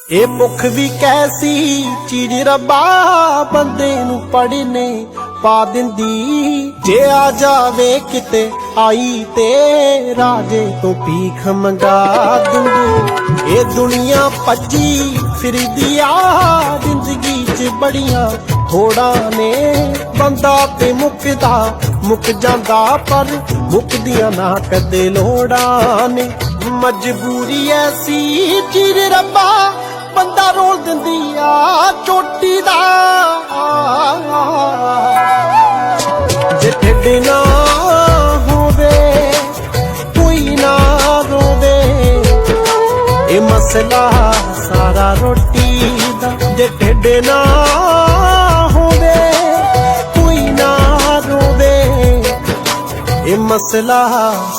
ਇਹ ਭੁੱਖ ਵੀ ਕੈਸੀ ਚੀਜ਼ ਰੱਬਾ ਬੰਦੇ ਨੂੰ ਪੜਨੇ ਪਾ ਦਿੰਦੀ। ਜੇ ਆ ਜਾਵੇ ਕਿਤੇ ਆਈ ਤੇ ਰਾਜੇ ਤੋਂ ਭੀਖ ਮੰਗਾ ਦਿੰਦੀ। ਇਹ ਦੁਨੀਆ ਭੱਜੀ ਫਿਰਦੀ ਆ ਜ਼ਿੰਦਗੀ 'ਚ ਬੜੀਆਂ ਥੋੜਾਂ ਨੇ। ਬੰਦਾ ਤੇ ਮੁੱਕਦਾ ਮੁੱਕ ਜਾਂਦਾ ਪਰ ਮੁੱਕਦੀਆਂ ਨਾ ਕਦੇ ਲੋੜਾਂ ਨੇ। ਮਜਬੂਰੀ ਐਸੀ ਚੀਜ਼ ਰੱਬਾ ਬੰਦਾ ਰੋਲ ਦਿੰਦੀ ਆ ਚੋਟੀ ਦਾ। ਜੇ ਢਿੱਡ ਨਾ ਹੋਵੇ ਕੋਈ ਨਾ ਰੋਵੇ, ਇਹ ਮਸਲਾ ਸਾਰਾ ਰੋਟੀ ਦਾ। ਜੇ ਢਿੱਡ ਨਾ ਹੋਵੇ ਕੋਈ ਨਾ ਰੋਵੇ, ਇਹ ਮਸਲਾ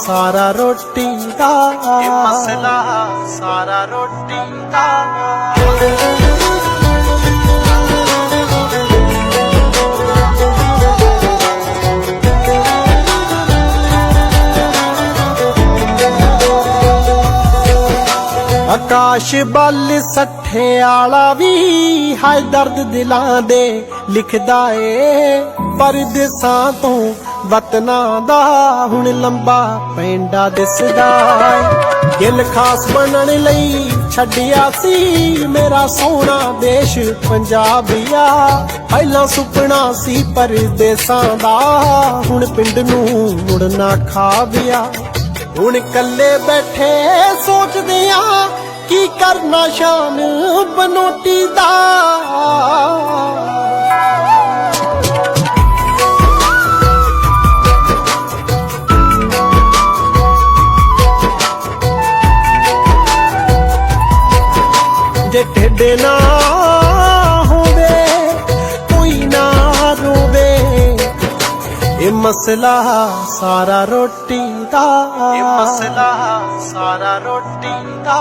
ਸਾਰਾ ਰੋਟੀ ਦਾ। ਇਹ ਮਸਲਾ ਸਾਰਾ ਰੋਟੀ ਦਾ। ਆਕਾਸ਼ ਬੱਲ ਸੱਠੇ ਆਲਾ ਵੀ ਹਾਏ ਦਰਦ ਦਿਲਾਂ ਦੇ ਲਿਖਦਾ ਏ। ਪਰਦੇਸਾਂ ਤੋਂ ਵਤਨਾਂ ਦਾ ਹੁਣ ਲੰਬਾ ਪੈਂਡਾ ਦਿਸਦਾ ਏ। ਦਿਲ ਖਾਸ ਬਣਨ ਲਈ ਛੱਡਿਆ ਸੀ ਮੇਰਾ ਸੋਹਣਾ ਦੇਸ਼ ਪੰਜਾਬੀਆ। ਪਹਿਲਾਂ ਸੁਪਨਾ ਸੀ ਪਰਦੇਸਾਂ ਦਾ ਹੁਣ ਪਿੰਡ ਨੂੰ ਮੁੜਨਾ ਖਾਬਿਆ। ਹੁਣ ਕੱਲੇ ਬੈਠੇ ਸੋਚਦੇ ਆ ਕੀ ਕਰਨਾ ਸ਼ਾਨ ਬਨੋਟੀ ਦਾ। ਜੇ ਢਿੱਡ ਨਾ ਹੋਵੇ ਕੋਈ ਨਾ ਰੋਵੇ, ਇਹ ਮਸਲਾ ਸਾਰਾ ਰੋਟੀ ਦਾ। ਇਹ ਮਸਲਾ ਸਾਰਾ ਰੋਟੀ ਦਾ।